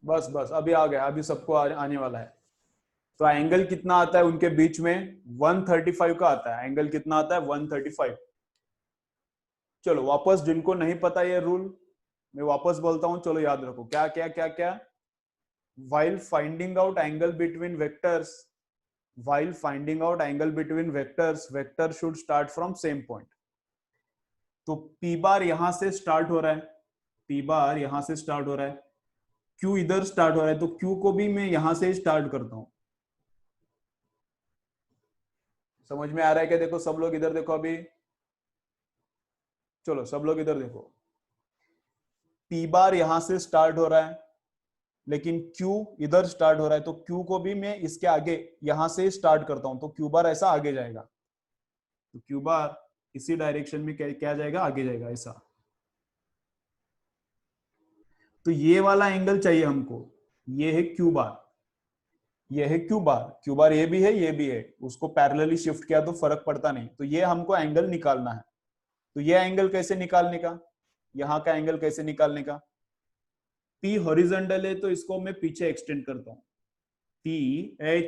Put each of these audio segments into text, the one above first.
बस बस अभी आ गया, अभी सबको आने वाला है। तो एंगल कितना आता है उनके बीच में? 135 का आता है। एंगल कितना आता है? 135। चलो वापस, जिनको नहीं पता ये रूल मैं वापस बोलता हूं, चलो याद रखो। क्या क्या क्या क्या? while finding out angle between vectors while finding out angle between vectors, vector should start from same point। तो p बार यहां से स्टार्ट हो रहा है, p बार यहां से स्टार्ट हो रहा है, q इधर स्टार्ट हो रहा है, तो q को भी मैं यहां से स्टार्ट करता हूं। समझ में आ रहा है क्या? देखो सब लोग इधर देखो अभी, चलो सब लोग इधर देखो। p बार यहां से स्टार्ट हो रहा है, लेकिन Q इधर स्टार्ट हो रहा है, तो Q को भी मैं इसके आगे यहां से स्टार्ट करता हूं, तो Q बार ऐसा आगे जाएगा। तो Q बार इसी डायरेक्शन में क्या जाएगा? आगे जाएगा ऐसा। तो ये वाला एंगल चाहिए हमको, ये है Q बार, ये है Q बार। Q बार ये भी है, ये भी है, उसको पैरेलली शिफ्ट किया तो फर्क पड़ता नहीं। तो ये हमको एंगल निकालना है। तो ये एंगल कैसे निकालने का? यहाँ का एंगल कैसे निकालने का? P हॉरिजॉन्टल है तो इसको मैं पीछे एक्सटेंड करता हूँ।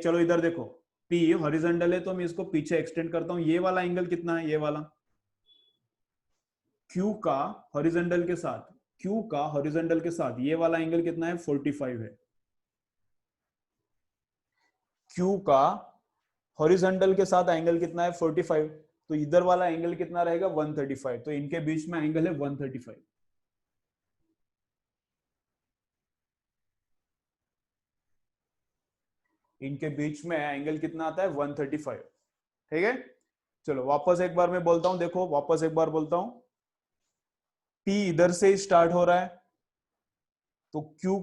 चलो इधर देखो, P हॉरिजॉन्टल है तो मैं इसको पीछे एक्सटेंड करता हूँ। ये वाला एंगल कितना है? ये वाला Q का हॉरिजॉन्टल के साथ, Q का हॉरिजॉन्टल के साथ ये वाला एंगल कितना है? 45 है। Q का हॉरिजॉन्टल के साथ एंगल कितना है? 45। तो इधर वाला एंगल कितना रहेगा? 135। तो इनके बीच में एंगल है 135। इनके बीच में एंगल कितना आता है? 135। ठीक है, चलो वापस एक बार मैं बोलता हूं, देखो वापस एक बार बोलता हूं। P इधर से स्टार्ट हो रहा है, तो Q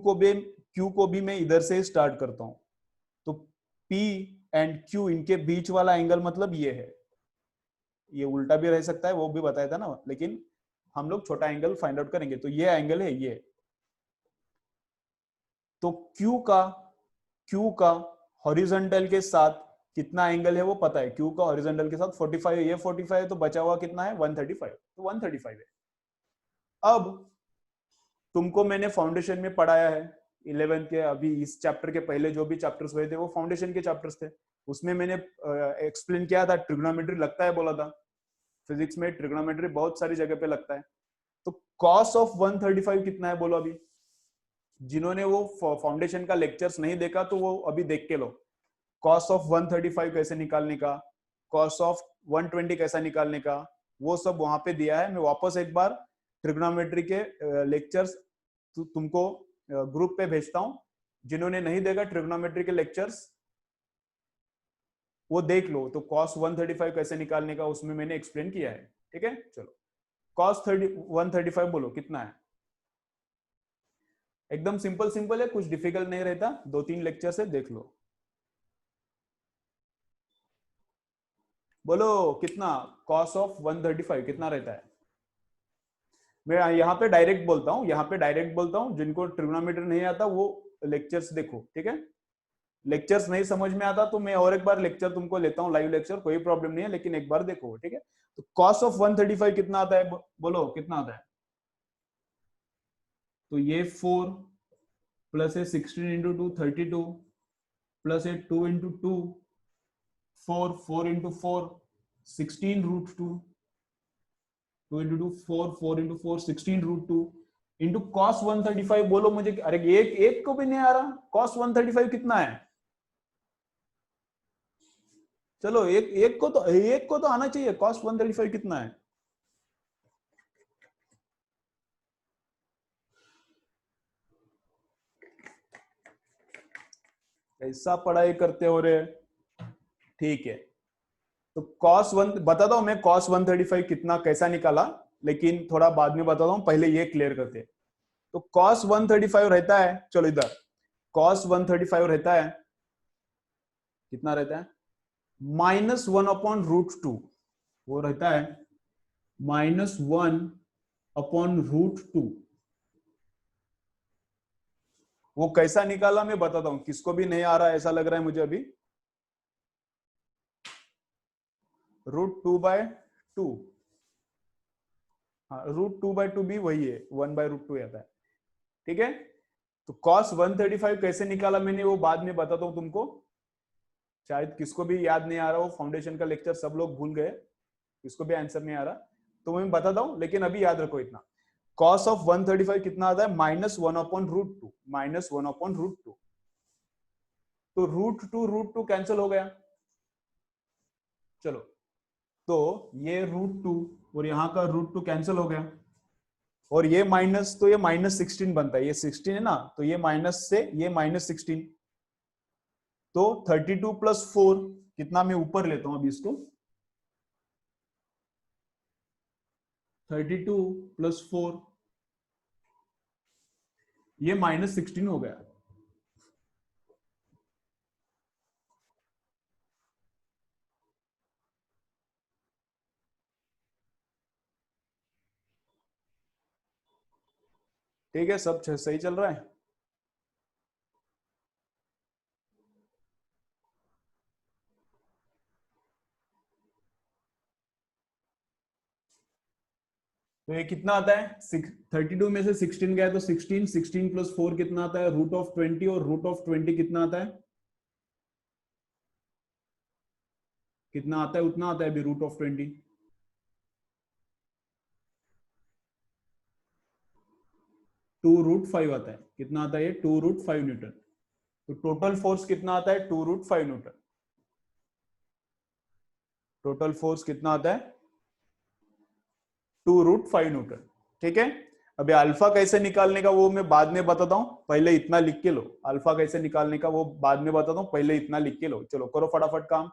को भी मैं इधर से स्टार्ट करता हूं। तो P एंड Q इनके बीच वाला एंगल मतलब ये है। ये उल्टा भी रह सकता है, वो भी बताया था ना, लेकिन हम लोग छोटा एंगल फाइंड आउट करेंगे। तो ये एंगल है ये। तो Q का हॉरिजॉन्टल के साथ कितना एंगल है वो पता है। Q का हॉरिजॉन्टल के साथ 45 है, ये 45 है, तो बचा हुआ कितना है? 135। तो 135 है। अब तुमको मैंने फाउंडेशन में पढ़ाया है 11th के, अभी इस चैप्टर के पहले जो भी चैप्टर्स हुए थे वो फाउंडेशन के चैप्टर्स थे। उसमें मैंने एक्सप्लेन किया था, ट्रिग्नोमेट्री लगता है बोला था। फिजिक्स में ट्रिग्नोमेट्री बहुत सारी जगह पे लगता है। तो कॉस ऑफ 135 कितना है बोलो अभी? जिन्होंने वो फाउंडेशन का लेक्चर्स नहीं देखा तो वो अभी देख के लो। कॉस ऑफ 135 कैसे निकालने का, कॉस ऑफ 120 कैसा निकालने का, वो सब वहां पे दिया है। मैं वापस एक बार ट्रिग्नोमेट्री के लेक्चर्स तुमको ग्रुप पे भेजता हूं। जिन्होंने नहीं देखा ट्रिग्नोमेट्री के लेक्चर्स वो देख लो। तो कॉस 135 कैसे निकालने का उसमें मैंने एक्सप्लेन किया है। ठीक है, चलो कॉस 135 बोलो कितना है? एकदम सिंपल सिंपल है, कुछ डिफिकल्ट नहीं रहता। 2-3 लेक्चर से देख लो। बोलो कितना? कॉस ऑफ 135 कितना रहता है? मैं यहाँ पे डायरेक्ट बोलता हूँ, यहाँ पे डायरेक्ट बोलता हूँ। जिनको ट्रिग्नोमेट्री नहीं आता वो लेक्चर्स देखो। ठीक है, लेक्चर्स नहीं समझ में आता तो मैं और एक बार लेक्चर तुमको लेता हूँ, लाइव लेक्चर, कोई प्रॉब्लम नहीं है, लेकिन एक बार देखो। ठीक है, तो कॉस ऑफ 135 कितना आता है? बोलो कितना आता है? तो ये 4 प्लस है 16 इंटू 2 32 प्लस है 2 into 2 4 4 into 4 16 √2 2 into 2 4 4 into 4 16 √2 into cos 135। बोलो मुझे, अरे एक एक को भी नहीं आ रहा। कॉस 135 कितना है? चलो एक को तो आना चाहिए। कॉस 135 कितना है? ऐसा पढ़ाई करते हो रे? ठीक है, तो कॉस वन बताता हूं मैं, कॉस 135 कितना कैसा निकाला, लेकिन थोड़ा बाद में बताता हूं, पहले ये क्लियर करते हैं। तो कॉस 135 रहता है, चलो इधर कॉस 135 रहता है, कितना रहता है? -1/√2। वो रहता है -1/√2। वो कैसा निकाला मैं बताता हूं, किसको भी नहीं आ रहा ऐसा लग रहा है मुझे अभी। √2/2। हाँ, √2/2 भी वही है, 1/√2 आता है। ठीक है, तो cos 135 कैसे निकाला मैंने वो बाद में बताता हूं तुमको, शायद किसको भी याद नहीं आ रहा, वो फाउंडेशन का लेक्चर सब लोग भूल गए, किसको भी आंसर नहीं आ रहा तो मैं बताता हूं, लेकिन अभी याद रखो इतना, cos ऑफ 135 कितना आता है, -1/√2, -1/√2, तो √2 कैंसिल हो गया, चलो तो ये √2 और यहाँ का √2 कैंसिल हो गया, और ये माइनस, तो ये -16 बनता है, ये 16 है ना, तो ये माइनस से ये -16, तो 32 + 4 कितना, मैं ऊपर लेता हूं अभी इसको, 32 + 4 ये -16 हो गया। ठीक है, सब सही चल रहा है। तो ये कितना आता है, 32 में से 16 गया तो 16, 16 + 4 कितना आता है, √20, और √20 कितना आता है, कितना आता है, उतना आता है अभी √20, 2√5 आता है, कितना आता है ये, 2√5 न्यूटन, तो टोटल फोर्स कितना आता है, 2√5 न्यूटन, टोटल फोर्स कितना आता है, 2√5 न्यूटन। ठीक है, अभी अल्फा कैसे निकालने का वो मैं बाद में बताता हूं, पहले इतना लिख के लो, अल्फा कैसे निकालने का वो बाद में बताता हूं, पहले इतना लिख के लो, चलो करो फटाफट काम,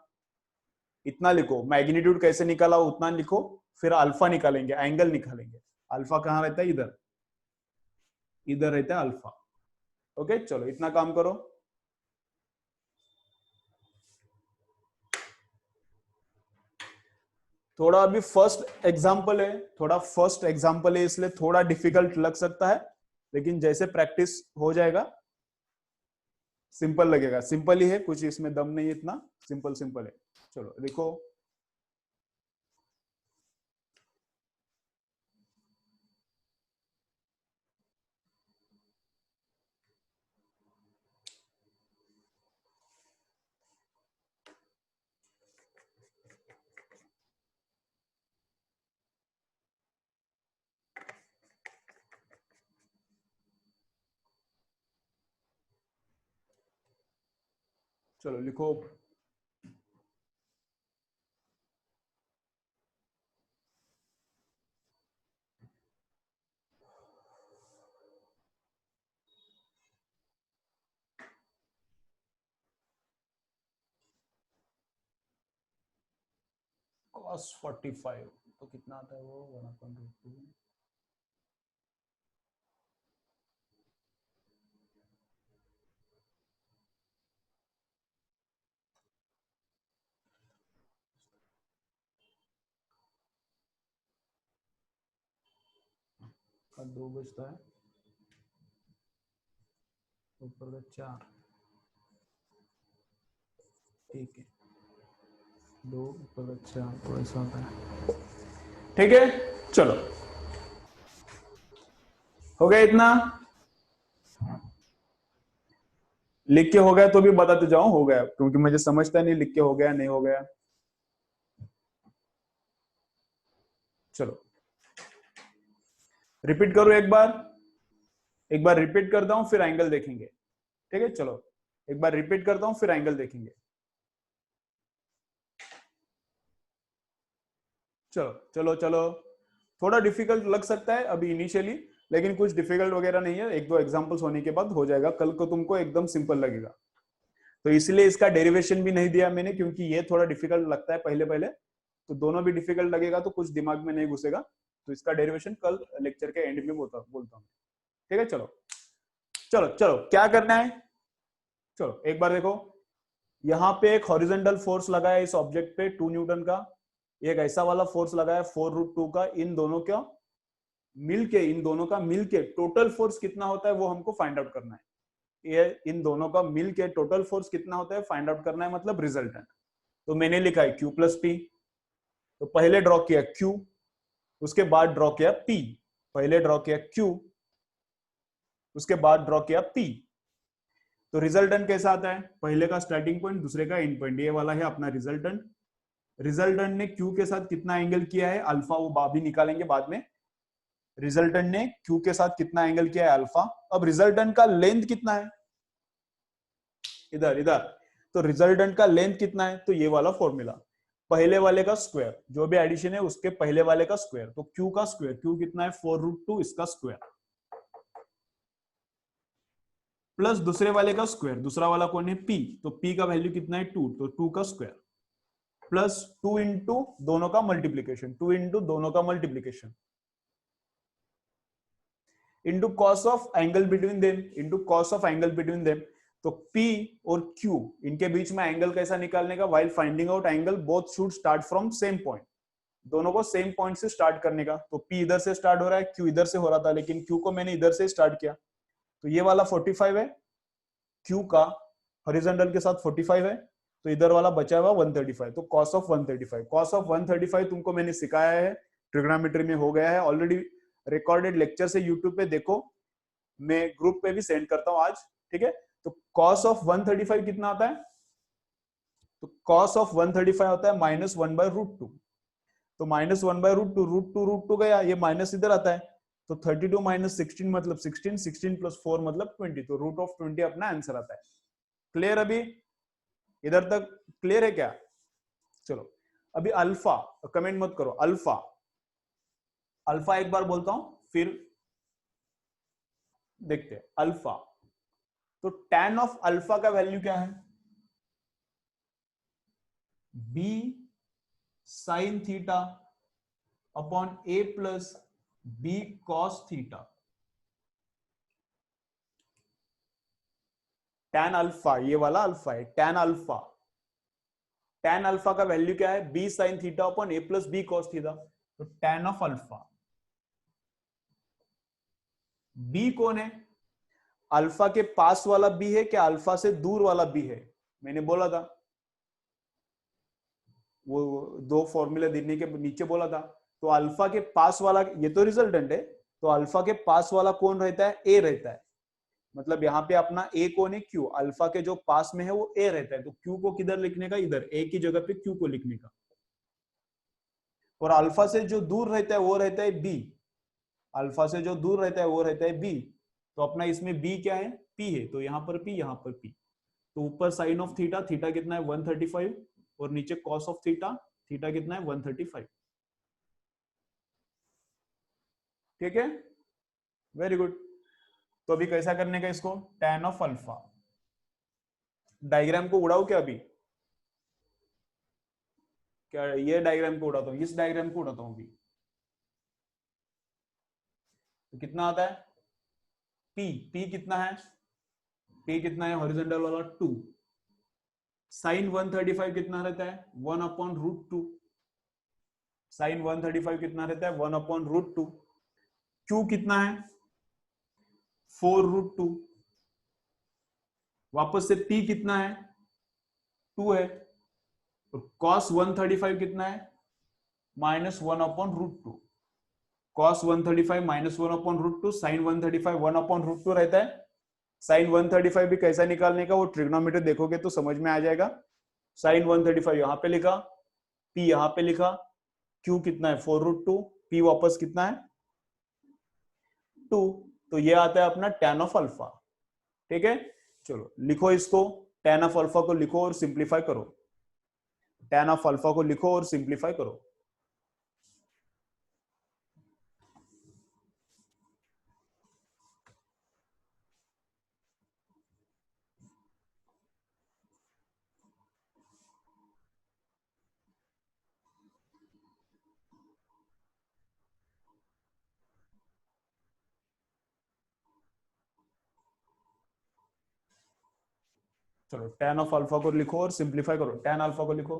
इतना लिखो, मैग्नीट्यूड कैसे निकाला उतना लिखो, फिर अल्फा निकालेंगे, एंगल निकालेंगे, अल्फा कहां रहता है, इधर, इधर रहता है अल्फा। ओके चलो इतना काम करो। थोड़ा अभी फर्स्ट एग्जांपल है, थोड़ा फर्स्ट एग्जांपल है इसलिए थोड़ा डिफिकल्ट लग सकता है, लेकिन जैसे प्रैक्टिस हो जाएगा सिंपल लगेगा, सिंपल ही है, कुछ इसमें दम नहीं है, इतना सिंपल सिंपल है। चलो देखो, चलो लिखो, cos 45 तो कितना आता है वो, 1/√2, का 2 बचता है, ऊपर का 4, ठीक है, 2 ऊपर का 4 तो ऐसा होता है। ठीक है चलो, हो गया इतना, लिख के हो गया तो भी बताते जाओ हो गया, क्योंकि मुझे समझता नहीं लिख के हो गया नहीं हो गया। चलो रिपीट करो एक बार रिपीट करता हूं फिर एंगल देखेंगे। ठीक है चलो एक बार रिपीट करता हूं फिर एंगल देखेंगे। चलो चलो चलो, थोड़ा डिफिकल्ट लग सकता है अभी इनिशियली, लेकिन कुछ डिफिकल्ट वगैरह नहीं है, एक दो एग्जांपल्स होने के बाद हो जाएगा, कल को तुमको एकदम सिंपल लगेगा। तो इसलिए इसका डेरिवेशन भी नहीं दिया मैंने, क्योंकि ये थोड़ा डिफिकल्ट लगता है पहले पहले, तो दोनों भी डिफिकल्ट लगेगा तो कुछ दिमाग में नहीं घुसेगा, तो इसका डेरिवेशन कल लेक्चर के एंड में बोलता हूँ। ठीक है चलो चलो चलो क्या करना है, चलो एक बार देखो, यहाँ पे एक हॉरिजॉन्टल फोर्स लगा है इस ऑब्जेक्ट पे 2 न्यूटन का, एक ऐसा वाला फोर्स लगा है 4√2 का, इन दोनों का मिलके टोटल फोर्स कितना होता है वो हमको फाइंड आउट करना है, ये इन दोनों का मिलके टोटल फोर्स कितना होता है फाइंड आउट करना है, मतलब रिजल्टेंट। तो मैंने लिखा है Q + P, तो पहले ड्रॉ किया Q, उसके बाद ड्रॉ किया P, पहले ड्रॉ किया Q, उसके बाद ड्रॉ किया पी। तो रिजल्टेंट कैसा आता है, पहले का स्टार्टिंग पॉइंट दूसरे का एंड पॉइंट, ये वाला है अपना रिजल्टेंट। रिजल्टेंट ने क्यू के साथ कितना एंगल किया है अल्फा, वो भी निकालेंगे बाद में। रिजल्टेंट ने क्यू के साथ कितना एंगल किया है अल्फा। अब रिजल्टेंट का लेंथ कितना है, इधर इधर, तो रिजल्टेंट का लेंथ कितना है, तो ये वाला फॉर्मूला, पहले वाले का स्क्वायर, जो भी एडिशन है उसके पहले वाले का स्क्वायर, तो क्यू का स्क्वायर, क्यू कितना है 4√2, इसका स्क्वायर, प्लस दूसरे वाले का स्क्वायर, दूसरा वाला कौन है पी, तो पी का वैल्यू कितना है 2, तो 2 का स्क्वायर, प्लस 2 इंटू दोनों का मल्टीप्लीकेशन, 2 इंटू दोनों का multiplication, into cos of angle between them, into cos of angle between them. तो P और Q इनके बीच में एंगल कैसा निकालने का, while finding out angle both should start from same point, दोनों को सेम पॉइंट से स्टार्ट करने का। तो P इधर से स्टार्ट हो रहा है, Q इधर से हो रहा था, लेकिन Q को मैंने इधर से स्टार्ट किया, तो ये वाला 45 है, Q का हॉरिजॉन्टल के साथ 45 है, तो इधर वाला बचा हुआ 135, तो कॉस ऑफ 135, कॉस ऑफ 135 तुमको मैंने सिखाया है, ट्रिग्नोमेट्री में हो गया है ऑलरेडी, रिकॉर्डेड लेक्चर से यूट्यूब पे देखो, मैं ग्रुप पे भी सेंड करता हूं आज, ठीक है। तो कॉस ऑफ 135 कितना आता है, तो कॉस ऑफ 135 होता है -1/√2, तो -1/√2, √2 गया, ये माइनस इधर आता है, तो 32 - 16 मतलब 16, 16 + 4 मतलब 20, तो √20 अपना आंसर आता है। क्लियर अभी, इधर तक क्लियर है क्या? चलो अभी अल्फा, कमेंट मत करो, अल्फा, अल्फा एक बार बोलता हूं फिर देखते हैं अल्फा। तो tan ऑफ अल्फा का वैल्यू क्या है, b sin theta upon a plus b cos theta. tan alpha, ये वाला अल्फा है, tan अल्फा, tan अल्फा का वैल्यू क्या है, b sin theta upon a plus b cos theta. तो tan ऑफ अल्फा, b कौन है, अल्फा के पास वाला b है क्या अल्फा से दूर वाला b है, मैंने बोला था, वो दो फॉर्मूले देने के नीचे बोला था। तो अल्फा के पास वाला, ये तो रिजल्टेंट है, तो अल्फा के पास वाला कौन रहता है, ए रहता है, मतलब यहाँ पे अपना ए कौन है, क्यू, अल्फा के जो पास में है वो ए रहता है, तो क्यू को किधर लिखने का, इधर ए की जगह पे क्यू को लिखने का। और अल्फा से जो दूर रहता है वो रहता है बी, अल्फा से जो दूर रहता है वो रहता है बी, तो अपना इसमें बी क्या है, पी है, तो यहाँ पर पी, यहाँ पर पी, तो ऊपर साइन ऑफ थीटा, थीटा कितना है 135, और नीचे कॉस ऑफ थीटा, थीटा कितना है 135, ठीक है, वेरी गुड। तो अभी कैसा करने का इसको, tan ऑफ अल्फा, डायग्राम को उड़ाओ क्या अभी, क्या ये डायग्राम को उड़ाता हूँ, इस डायग्राम को उड़ाता हूँ अभी, तो कितना आता है, p कितना है, p कितना है हॉरिजॉन्टल वाला 2, साइन 135 कितना रहता है 1/√2, साइन 135 कितना रहता है 1/√2, q कितना है 4√2, वापस से p कितना है 2 है, और cos 135 कितना है -1/√2, cos 135 -1/√2, sin 135 1/√2 रहता है। साइन 135 भी कैसा निकालने का, वो ट्रिग्नोमेट्री देखोगे तो समझ में आ जाएगा। साइन 135 यहाँ पे लिखा, p यहाँ पे लिखा, q कितना है 4√2, p वापस कितना है 2, तो ये आता है अपना tan ऑफ अल्फा, ठीक है। चलो लिखो इसको, tan ऑफ अल्फा को लिखो और सिंप्लीफाई करो, tan ऑफ अल्फा को लिखो और सिंप्लीफाई करो। चलो tan ऑफ अल्फा को लिखो और सिंप्लीफाई करो, tan अल्फा को लिखो,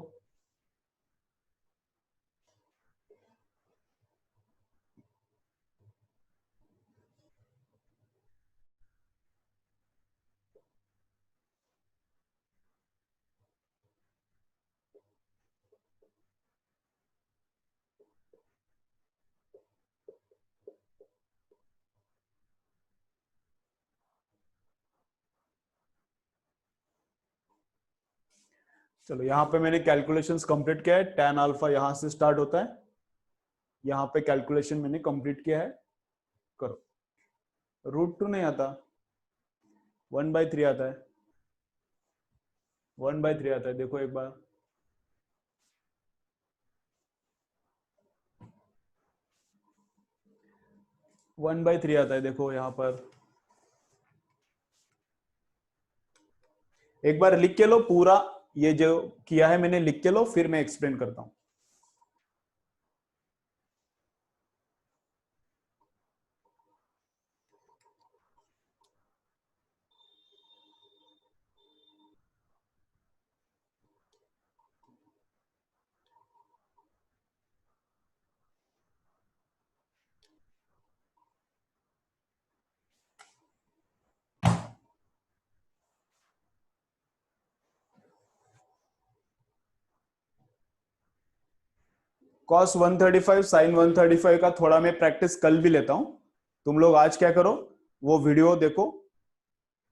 चलो यहाँ पे मैंने कैलकुलेशंस कंप्लीट किया है। tan अल्फा यहाँ से स्टार्ट होता है, यहाँ पे कैलकुलेशन मैंने कंप्लीट किया है। करो। √2 नहीं आता, 1/3 आता है, 1/3 आता है। देखो एक बार, 1/3 आता है। देखो यहाँ पर एक बार लिख के लो पूरा, ये जो किया है मैंने लिख के लो, फिर मैं एक्सप्लेन करता हूं। cos 135 sin 135 का थोड़ा मैं प्रैक्टिस कल भी लेता हूं। तुम लोग आज क्या करो, वो वीडियो देखो,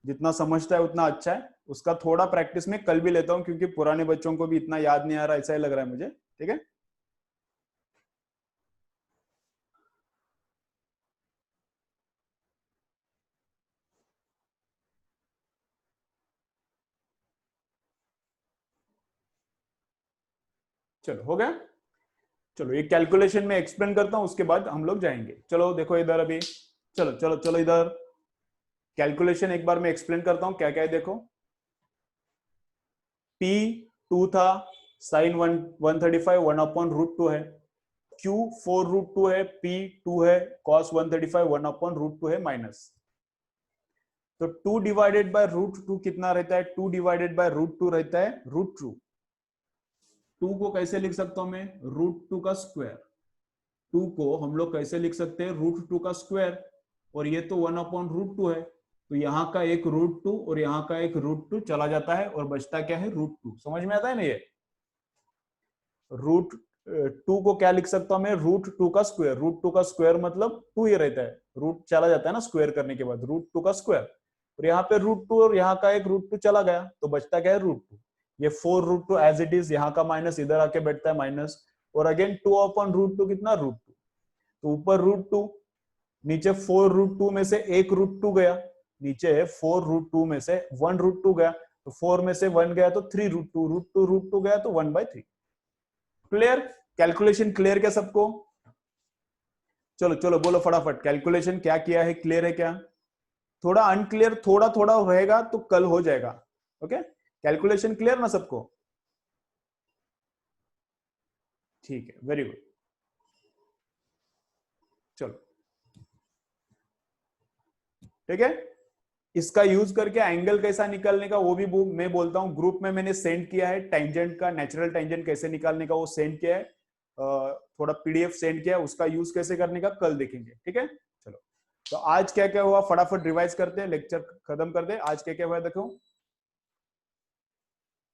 जितना समझता है उतना अच्छा है। उसका थोड़ा प्रैक्टिस में कल भी लेता हूं, क्योंकि पुराने बच्चों को भी इतना याद नहीं आ रहा, ऐसा ही लग रहा है मुझे। ठीक है, चलो हो गया। चलो ये कैलकुलेशन में एक्सप्लेन करता हूं, उसके बाद हम लोग जाएंगे। चलो देखो इधर अभी, चलो चलो चलो इधर कैलकुलेशन एक बार मैं एक्सप्लेन करता हूं क्या क्या है। देखो P 2 था, साइन 135 1/√2 है, Q 4√2 है, P 2 है, cos 135 1/√2 है माइनस। तो 2 डिवाइडेड बाय √2 कितना रहता है? 2 डिवाइडेड बाय √2 रहता है √2। 2 को कैसे लिख सकता हूं मैं? √2 का स्क्वायर। 2 को हम लोग कैसे लिख सकते हैं? √2 का स्क्वायर। और ये तो 1/√2 है, तो यहाँ का एक √2 और यहाँ का एक √2 चला जाता है, और बचता क्या है? √2। समझ में आता है ना? ये √2 को क्या लिख सकता हूं मैं? √2 का स्क्वायर। √2 का स्क्वायर मतलब 2 ही रहता है, रूट चला जाता है ना स्क्वायर करने के बाद, √2 का स्क्वायर। और यहाँ पे √2 और यहाँ का एक √2 चला गया, तो बचता क्या है? √2। ये 4√2 एज इट इज, यहाँ का माइनस इधर आके बैठता है माइनस, और अगेन 2/√2 कितना? √2। तो ऊपर √2, नीचे 4√2 में से एक √2 गया, नीचे 4√2 में से 1√2 गया, तो 4 में से 1 गया तो 3√2, √2 गया तो 1/3। क्लियर? कैलकुलेशन क्लियर क्या सबको? चलो चलो बोलो फटाफट, कैलकुलेशन क्या किया है, क्लियर है क्या? थोड़ा अनक्लियर थोड़ा थोड़ा रहेगा तो कल हो जाएगा। ओके, कैलकुलेशन क्लियर ना सबको? ठीक है, वेरी गुड। चलो ठीक है, इसका यूज करके एंगल कैसा निकालने का वो भी मैं बोलता हूं। ग्रुप में मैंने सेंड किया है, टेंजेंट का नेचुरल टेंजेंट कैसे निकालने का वो सेंड किया है, थोड़ा पीडीएफ सेंड किया है, उसका यूज कैसे करने का कल देखेंगे। ठीक है, चलो। तो आज क्या क्या हुआ फटाफट रिवाइज करते हैं, लेक्चर खत्म कर दे। आज क्या क्या हुआ देखो,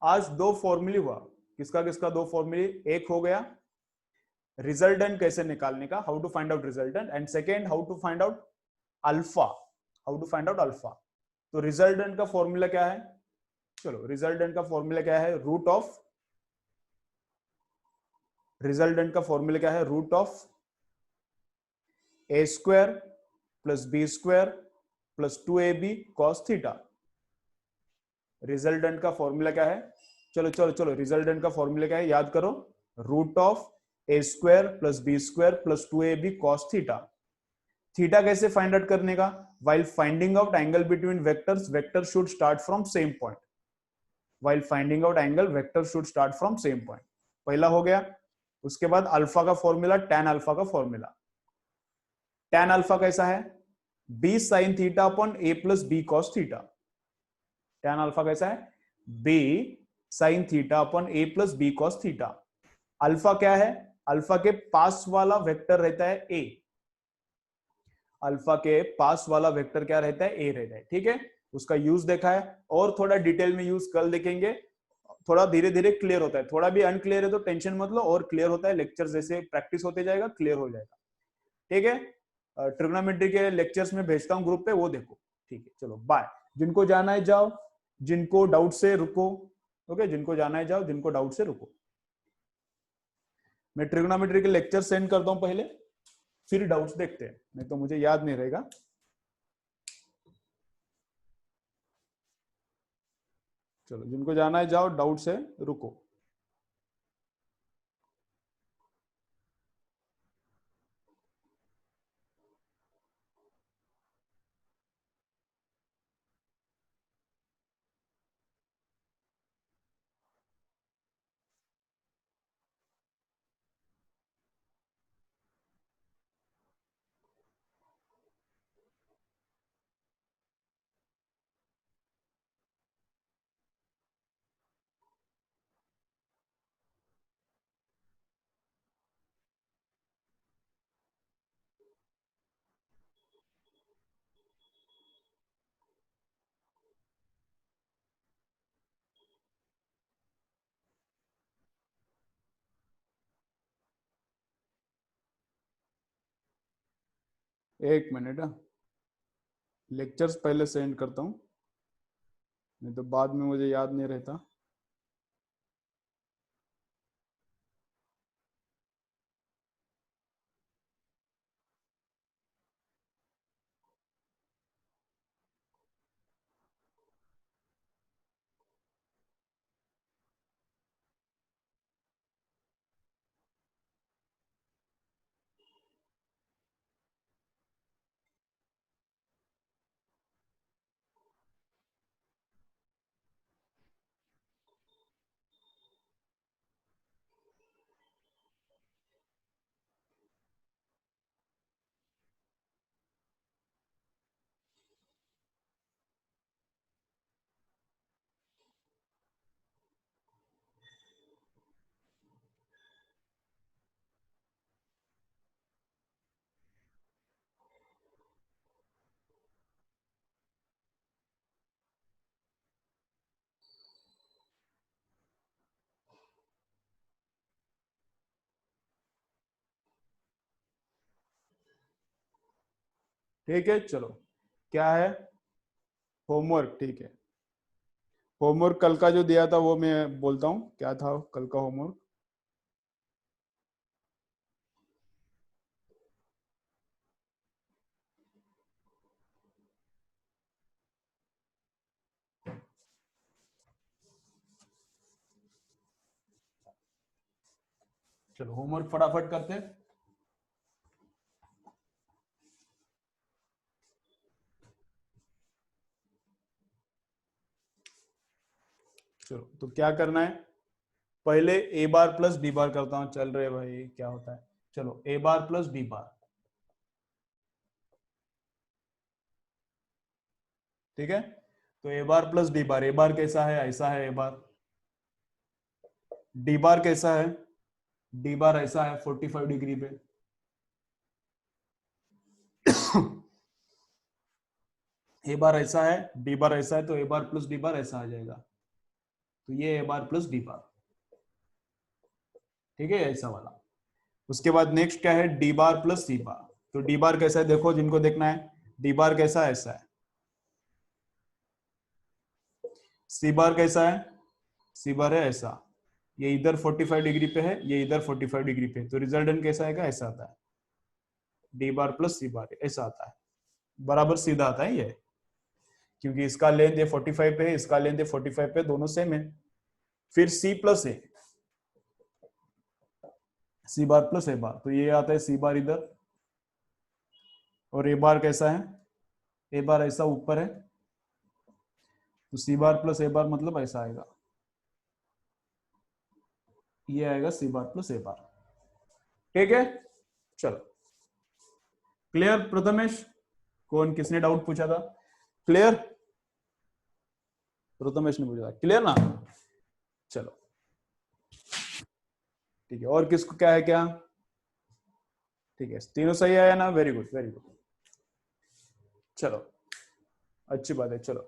आज दो फॉर्मूले हुआ। किसका किसका? दो फॉर्मूले। एक हो गया रिजल्टेंट कैसे निकालने का, how to find out resultant, and second how to find out alpha, how to find out alpha. तो रिजल्टेंट का फॉर्मूला क्या है? चलो रिजल्टेंट का फॉर्मूला क्या है? रूट ऑफ, रिजल्टेंट का फॉर्मूला क्या है? Root of a² plus b² plus 2ab cos theta. Resultant का फॉर्मूला क्या है? चलो चलो चलो, रिजल्टेंट का फॉर्मूला क्या है याद करो, root of a² plus b² plus 2ab cos theta. Theta कैसे फाइंड आउट करने का? while finding out angle between vectors, vector should start from same point. while finding out angle, vector should start from same point. पहला हो गया। उसके बाद alpha का formula, tan alpha का फॉर्मूला। tan अल्फा कैसा है? b sin theta upon a plus b cos theta. tan alpha कैसा है? b sin theta upon a plus b cos theta. Alpha क्या है? अल्फा के पास वाला वेक्टर रहता है a। अल्फा के पास वाला वेक्टर क्या रहता है? ए रहता है। ठीक है, उसका यूज देखा है, और थोड़ा डिटेल में यूज कल देखेंगे। थोड़ा धीरे धीरे क्लियर होता है, थोड़ा भी अनक्लियर है तो टेंशन मत लो, और क्लियर होता है। लेक्चर जैसे प्रैक्टिस होते जाएगा क्लियर हो जाएगा। ठीक है, ट्रिग्नोमेट्री के लेक्चर्स में भेजता हूँ ग्रुप पे, वो देखो। ठीक है, चलो बाय। जिनको जाना है जाओ, जिनको डाउट से रुको। ओके, जिनको जाना है जाओ, जिनको डाउट से रुको। मैं ट्रिग्नोमेट्री के लेक्चर सेंड करता हूं पहले, फिर डाउट्स देखते हैं, नहीं तो मुझे याद नहीं रहेगा। चलो, जिनको जाना है जाओ, डाउट से रुको। एक मिनट, लेक्चर्स पहले सेंड करता हूँ, नहीं तो बाद में मुझे याद नहीं रहता। ठीक है, चलो, क्या है होमवर्क? ठीक है, होमवर्क कल का जो दिया था वो मैं बोलता हूँ, क्या था कल का होमवर्क? चलो, होमवर्क फटाफट करते हैं। चलो, तो क्या करना है, पहले ए बार प्लस डी बार करता हूँ। चल रहे भाई, क्या होता है? चलो, ए बार प्लस डी बार, ठीक है। तो ए बार प्लस डी बार, ए बार कैसा है? ऐसा है ए बार। डी बार कैसा है? डी बार ऐसा है 45 डिग्री पे। ए बार ऐसा है, डी बार ऐसा है, तो ए बार प्लस डी बार ऐसा आ जाएगा। तो ये ए बार प्लस डी बार, ठीक है, ऐसा वाला। उसके बाद नेक्स्ट क्या है? डी बार प्लस सी बार। तो डी बार कैसा है देखो, जिनको देखना है, डी बार कैसा है? ऐसा है। सी बार कैसा है? सी बार है ऐसा। ये इधर 45 डिग्री पे है, ये इधर 45 डिग्री पे, तो रिजल्टेंट कैसा आएगा? ऐसा आता है, डी बार प्लस सी बार, ऐसा आता है। बराबर सीधा आता है ये, क्योंकि इसका लेंथ ये 45 पे है, इसका लेंथ ये 45 पे, दोनों सेम है। फिर सी प्लस ए, सी बार प्लस ए बार, तो ये आता है सी बार इधर, और ए बार कैसा है? ए बार ऐसा ऊपर है, तो सी बार प्लस ए बार मतलब ऐसा आएगा, ये आएगा सी बार प्लस ए बार। ठीक है, चलो, क्लियर प्रथमेश? कौन, किसने डाउट पूछा था? क्लियर? प्रथमेश ने पूछा था, क्लियर ना? चलो, ठीक है, और किसको क्या है क्या? ठीक है, तीनों सही आया ना? Very good, very good. चलो, अच्छी बात है, चलो,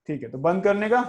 ठीक है, तो बंद करने का।